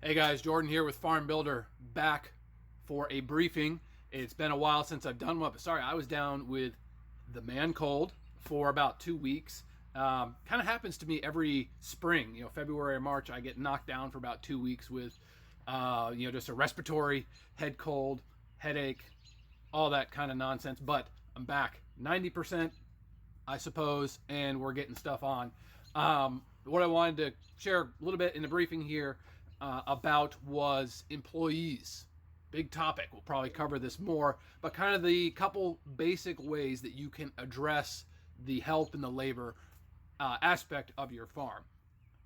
Hey guys, Jordan here with Farm Builder, back for a briefing. It's been a while since I've done one, but sorry, I was down with the man cold for about 2 weeks. Kind of happens to me every spring, February or March. I get knocked down for about 2 weeks with, just a respiratory head cold, headache, all that kind of nonsense. But I'm back, 90%, I suppose, and we're getting stuff on. What I wanted to share a little bit in the briefing here about was employees. Big topic. We'll probably cover this more, but kind of the couple basic ways that you can address the help and the labor aspect of your farm.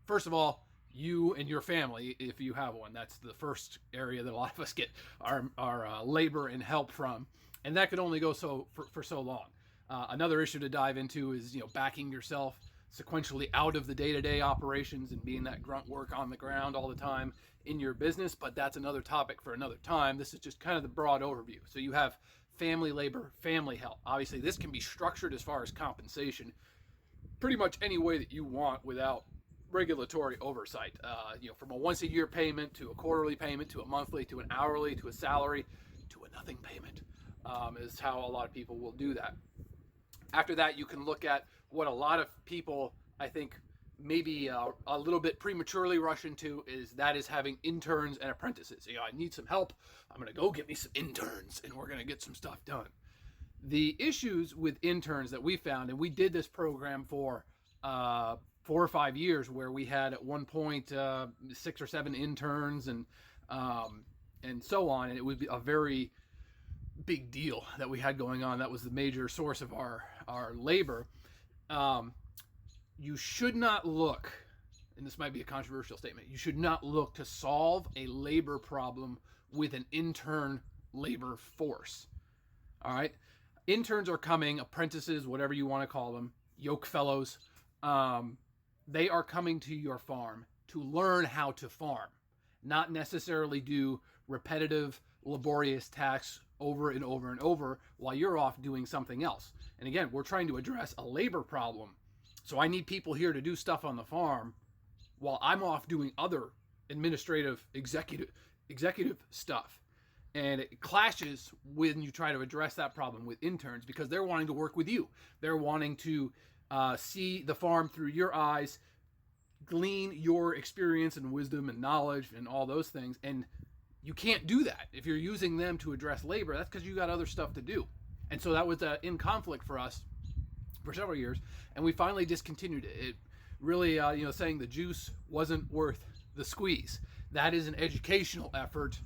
First of all, you and your family, if you have one, that's the first area that a lot of us get our labor and help from, and that could only go for so long. Another issue to dive into is backing yourself sequentially out of the day-to-day operations and being that grunt work on the ground all the time in your business, but that's another topic for another time. This is just kind of the broad overview. So you have family labor, family help. Obviously, this can be structured as far as compensation pretty much any way that you want without regulatory oversight. From a once-a-year payment to a quarterly payment to a monthly to an hourly to a salary to a nothing payment is how a lot of people will do that. After that, you can look at what a lot of people, I think, maybe a little bit prematurely rush into is having interns and apprentices. I need some help. I'm going to go get me some interns, and we're going to get some stuff done. The issues with interns that we found, and we did this program for 4 or 5 years, where we had at one point 6 or 7 interns and so on, and it would be a very big deal that we had going on. That was the major source of our labor. You should not look, and this might be a controversial statement, you should not look to solve a labor problem with an intern labor force. All right? Interns are coming, apprentices, whatever you want to call them, yoke fellows. They are coming to your farm to learn how to farm, not necessarily do repetitive, laborious tasks over and over and over while you're off doing something else. And again, we're trying to address a labor problem. So I need people here to do stuff on the farm while I'm off doing other administrative, executive stuff. And it clashes when you try to address that problem with interns because they're wanting to work with you. They're wanting to see the farm through your eyes, glean your experience and wisdom and knowledge and all those things. And you can't do that if you're using them to address labor. That's because you got other stuff to do. And so that was in conflict for us for several years, and we finally discontinued it. It really, saying the juice wasn't worth the squeeze. That is an educational effort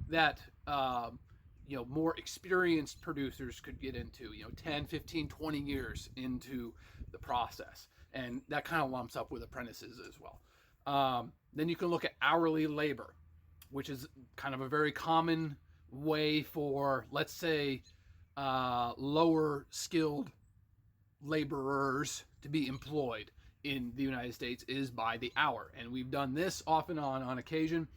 that, more experienced producers could get into, 10, 15, 20 years into the process. And that kind of lumps up with apprentices as well. Then you can look at hourly labor, which is kind of a very common way for, let's say, lower skilled laborers to be employed in the United States is by the hour. And we've done this off and on occasion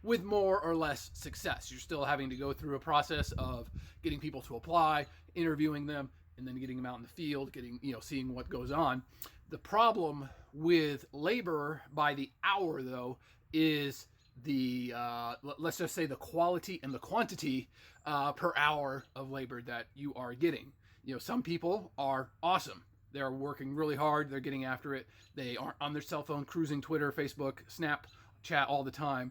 with more or less success. You're still having to go through a process of getting people to apply, interviewing them, and then getting them out in the field, seeing what goes on. The problem with labor by the hour, though, is the let's just say the quality and the quantity per hour of labor that you are getting. Some people are awesome. They're working really hard. They're getting after it. They aren't on their cell phone cruising Twitter, Facebook, Snapchat all the time.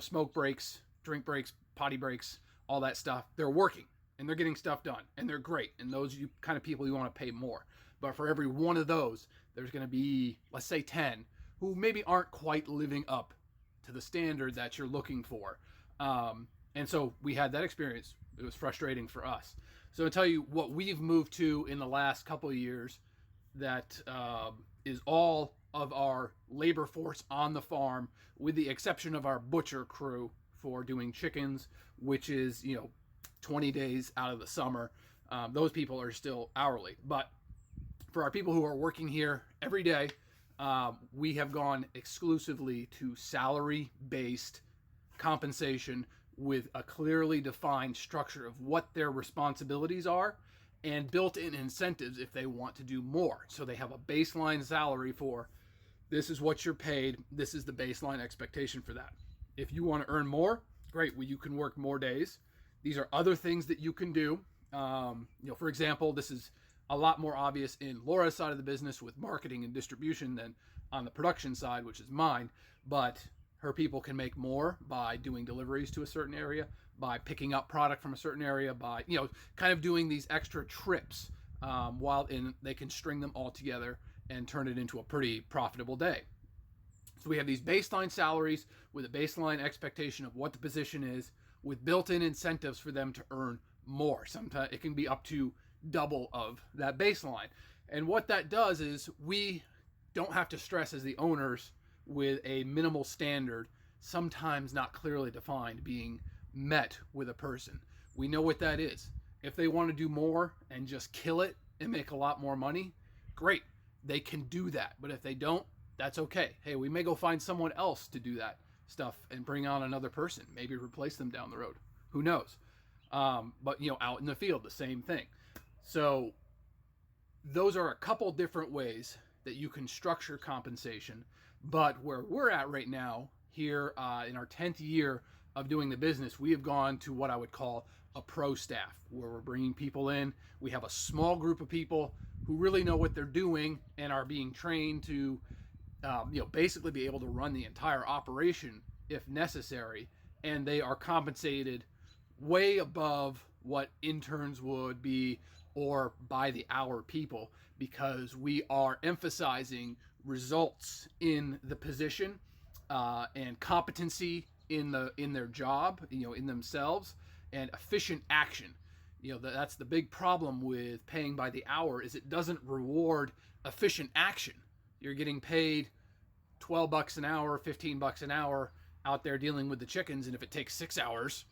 Smoke breaks, drink breaks, potty breaks, all that stuff. They're working and they're getting stuff done and they're great. And those are kind of people you want to pay more. But for every one of those, there's going to be, let's say 10 who maybe aren't quite living up to the standard that you're looking for. And so we had that experience. It was frustrating for us. So I'll tell you what we've moved to in the last couple of years that is all of our labor force on the farm, with the exception of our butcher crew for doing chickens, which is, 20 days out of the summer. Those people are still hourly. But for our people who are working here every day, we have gone exclusively to salary-based compensation with a clearly defined structure of what their responsibilities are and built-in incentives if they want to do more. So they have a baseline salary for this is what you're paid, this is the baseline expectation for that. If you want to earn more, great. Well, you can work more days. These are other things that you can do. For example, this is a lot more obvious in Laura's side of the business with marketing and distribution than on the production side, which is mine. But her people can make more by doing deliveries to a certain area, by picking up product from a certain area, by kind of doing these extra trips they can string them all together and turn it into a pretty profitable day. So we have these baseline salaries with a baseline expectation of what the position is, with built-in incentives for them to earn more. Sometimes it can be up to double of that baseline. And what that does is we don't have to stress as the owners with a minimal standard, sometimes not clearly defined, being met with a person. We know what that is. If they want to do more and just kill it and make a lot more money, great. They can do that. But if they don't, that's okay. Hey, we may go find someone else to do that stuff and bring on another person, maybe replace them down the road. Who knows? But out in the field, the same thing. So those are a couple different ways that you can structure compensation. But where we're at right now, here in our 10th year of doing the business, we have gone to what I would call a pro staff, where we're bringing people in. We have a small group of people who really know what they're doing and are being trained to basically be able to run the entire operation if necessary, and they are compensated way above what interns would be or by the hour people, because we are emphasizing results in the position and competency in their job, in themselves, and efficient action. That's the big problem with paying by the hour, is it doesn't reward efficient action. You're getting paid $12 an hour, $15 an hour out there dealing with the chickens, and if it takes 6 hours,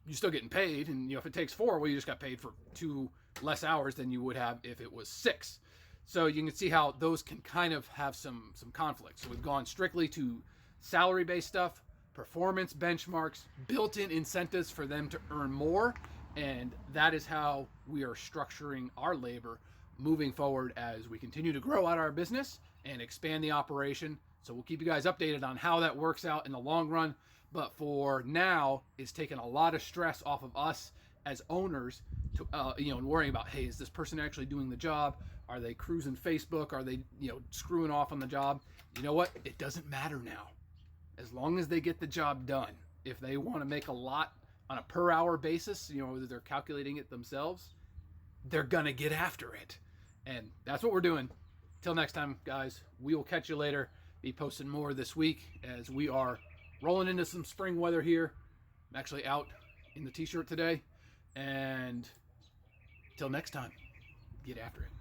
you're still getting paid. And if it takes 4, well, you just got paid for 2 less hours than you would have if it was 6. So you can see how those can kind of have some conflict. So we've gone strictly to salary-based stuff, performance benchmarks, built-in incentives for them to earn more, and that is how we are structuring our labor moving forward as we continue to grow out our business and expand the operation. So we'll keep you guys updated on how that works out in the long run. But for now, it's taken a lot of stress off of us as owners to, and worrying about, hey, is this person actually doing the job? Are they cruising Facebook? Are they, screwing off on the job? You know what? It doesn't matter now. As long as they get the job done. If they want to make a lot on a per hour basis, whether they're calculating it themselves, they're going to get after it. And that's what we're doing. Till next time, guys, we will catch you later. Be posting more this week as we are rolling into some spring weather here. I'm actually out in the t-shirt today. And till next time, get after it.